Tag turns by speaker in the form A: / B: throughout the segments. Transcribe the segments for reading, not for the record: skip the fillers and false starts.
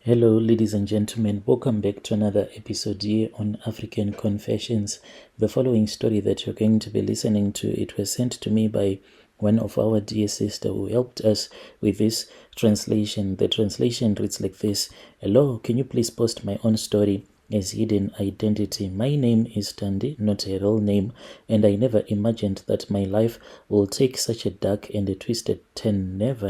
A: Hello, ladies and gentlemen. Welcome back to another episode here on African Confessions. The following story that you're going to be listening to, it was sent to me by one of our dear sister who helped us with this translation. The translation reads like this: Hello, can you please post my own story as hidden identity? My name is Tandi, not a real name, and I never imagined that my life will take such a dark and a twisted turn. Never.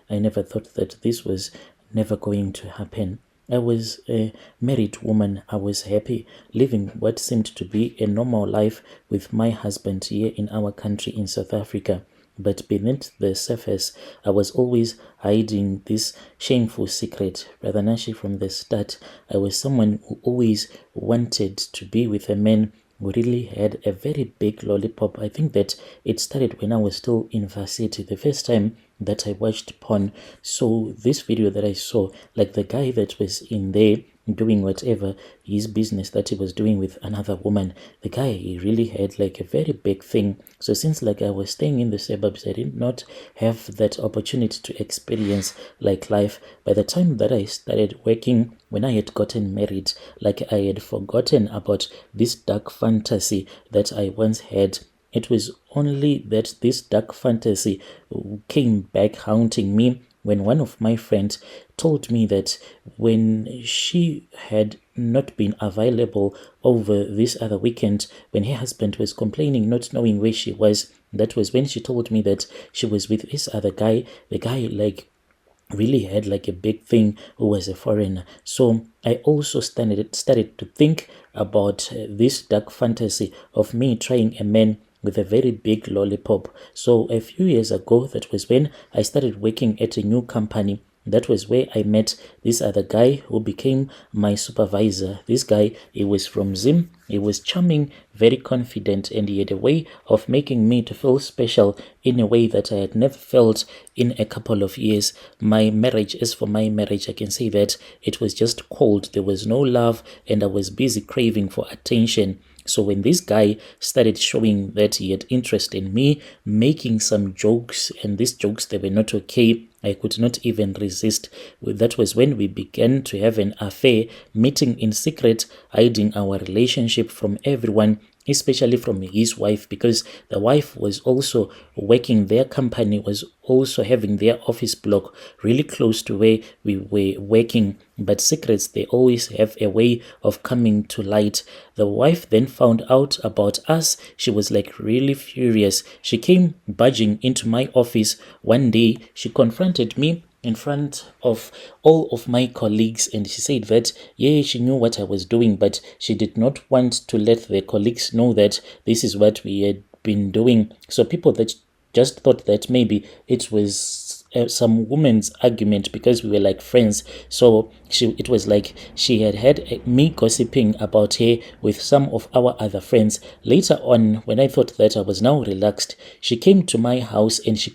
A: I never thought that this was never going to happen. I was a married woman. I was happy, living what seemed to be a normal life with my husband here in our country in South Africa. But beneath the surface, I was always hiding this shameful secret. Brother Nashi, from the start, I was someone who always wanted to be with a man who really had a very big lollipop. I think that it started when I was still in varsity. The first time that I watched porn. So this video that I saw, like the guy that was in there doing whatever his business that he was doing with another woman, the guy, he really had like a very big thing. So since like I was staying in the suburbs, I did not have that opportunity to experience like life. By the time that I started working, when I had gotten married, like I had forgotten about this dark fantasy that I once had. It was only that this dark fantasy came back haunting me when one of my friends told me that when she had not been available over this other weekend, when her husband was complaining, not knowing where she was, that was when she told me that she was with this other guy. The guy, like, really had like a big thing, who was a foreigner. So I also started to think about this dark fantasy of me trying a man with a very big lollipop. So a few years ago, that was when I started working at a new company. That was where I met this other guy who became my supervisor. This guy, he was from Zim. He was charming, very confident, and he had a way of making me to feel special in a way that I had never felt in a couple of years. My marriage, as for my marriage, I can say that it was just cold. There was no love, and I was busy craving for attention. So when this guy started showing that he had interest in me, making some jokes, and these jokes, they were not okay, I could not even resist. That was when we began to have an affair, meeting in secret, hiding our relationship from everyone, especially from his wife, because the wife was also working. Their company was also having their office block really close to where we were working. But secrets, they always have a way of coming to light. The wife then found out about us. She was like really furious. She came barging into my office one day. She confronted me in front of all of my colleagues, and she said that yeah, she knew what I was doing, but she did not want to let the colleagues know that this is what we had been doing. So people that just thought that maybe it was some woman's argument, because we were like friends. So it was like she had me gossiping about her with some of our other friends. Later on, when I thought that I was now relaxed, she came to my house and she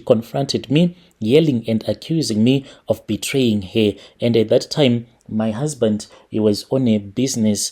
A: confronted me, yelling and accusing me of betraying her. And at that time, my husband, he was on a business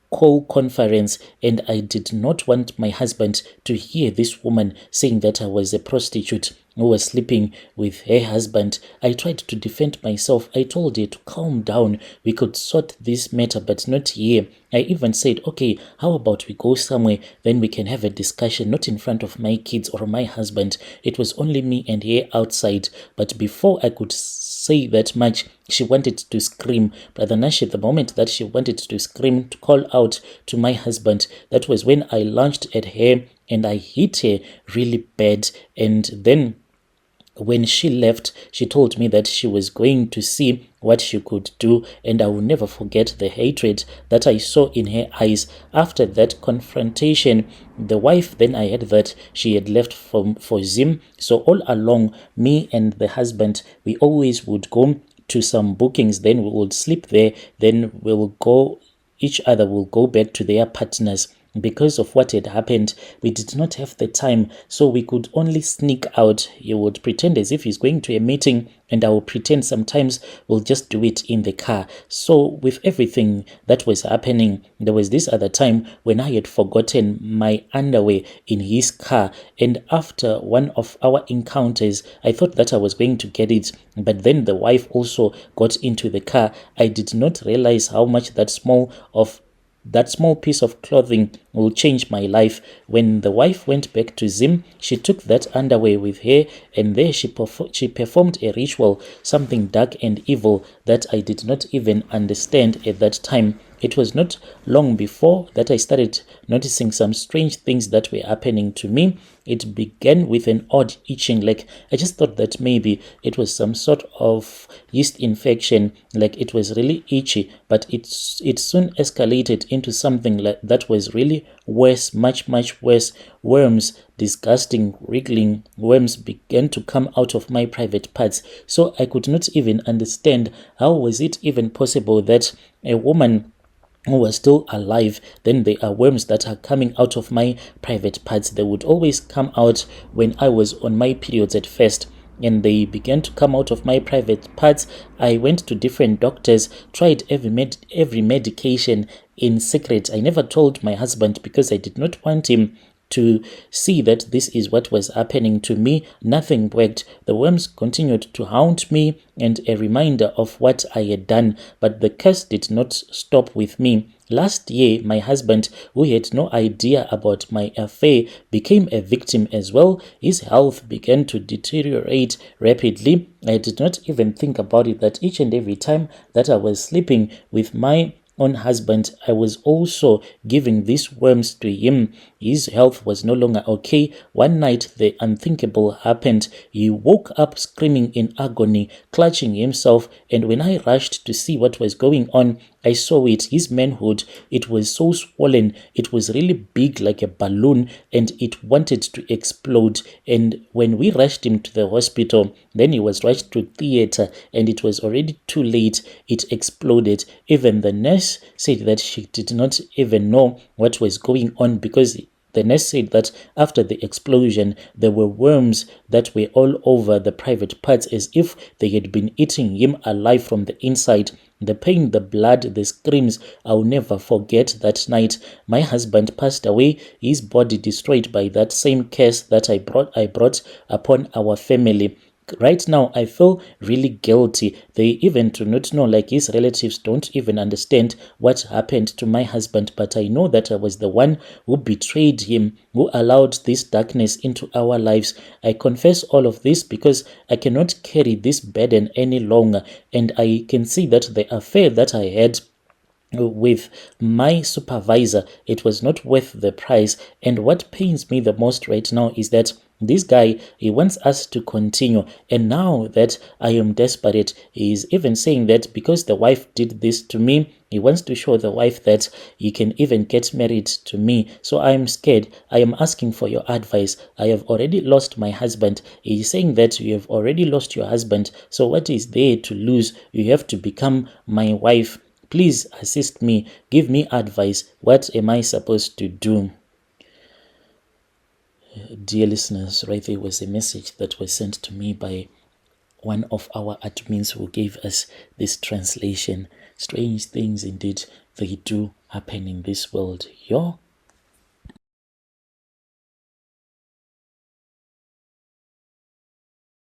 A: call conference, and I did not want my husband to hear this woman saying that I was a prostitute who was sleeping with her husband. I tried to defend myself. I told her to calm down. We could sort this matter, but not here. I even said, okay, how about we go somewhere, then we can have a discussion, not in front of my kids or my husband. It was only me and her outside. But before I could say that much, she wanted to scream. Brother Nash, the moment that she wanted to scream, to call out to my husband, that was when I launched at her and I hit her really bad. And then when she left, she told me that she was going to see what she could do, and I will never forget the hatred that I saw in her eyes. After that confrontation, the wife, then I heard that she had left for Zim. So all along, me and the husband, we always would go to some bookings, then we would sleep there, then we will go, each other will go back to their partners. because of what had happened, we did not have the time, so we could only sneak out. He would pretend as if he's going to a meeting, and I will pretend sometimes we'll just do it in the car. So with everything that was happening, there was this other time when I had forgotten my underwear in his car, and after one of our encounters, I thought that I was going to get it, but then the wife also got into the car. I did not realize how much that small piece of clothing will change my life. When the wife went back to Zim, she took that underwear with her, and there she performed a ritual, something dark and evil that I did not even understand at that time. It was not long before that I started noticing some strange things that were happening to me. It began with an odd itching, like I just thought that maybe it was some sort of yeast infection, like it was really itchy, but it soon escalated into something like that was really worse, much worse. Worms, disgusting, wriggling worms began to come out of my private parts. So I could not even understand how was it even possible that a woman who was still alive, then there are worms that are coming out of my private parts. They would always come out when I was on my periods at first, and they began to come out of my private parts. I went to different doctors, tried every medication in secret. I never told my husband because I did not want him to see that this is what was happening to me. Nothing worked. The worms continued to haunt me, and a reminder of what I had done, but the curse did not stop with me. Last year, my husband, who had no idea about my affair, became a victim as well. His health began to deteriorate rapidly. I did not even think about it that each and every time that I was sleeping with my own husband, I was also giving these worms to him. His health was no longer okay. One night, the unthinkable happened. He woke up screaming in agony, clutching himself, and when I rushed to see what was going on, I saw it. His manhood, it was so swollen. It was really big, like a balloon, and it wanted to explode. And when we rushed him to the hospital, then he was rushed to theater, and it was already too late. It exploded. Even the nurse said that she did not even know what was going on, because the nurse said that after the explosion, there were worms that were all over the private parts, as if they had been eating him alive from the inside. The pain, the blood, the screams, I'll never forget that night. My husband passed away, his body destroyed by that same curse that I brought upon our family. Right now, I feel really guilty. They even do not know, like his relatives don't even understand what happened to my husband. But I know that I was the one who betrayed him, who allowed this darkness into our lives. I confess all of this because I cannot carry this burden any longer. And I can see that the affair that I had with my supervisor, it was not worth the price. And what pains me the most right now is that this guy, he wants us to continue, and now that I am desperate, he is even saying that because the wife did this to me, he wants to show the wife that he can even get married to me. So I am scared. I am asking for your advice. I have already lost my husband. He is saying that you have already lost your husband, so what is there to lose? You have to become my wife. Please assist me. Give me advice. What am I supposed to do? Dear listeners, right there was a message that was sent to me by one of our admins who gave us this translation. Strange things indeed, they do happen in this world. Yo,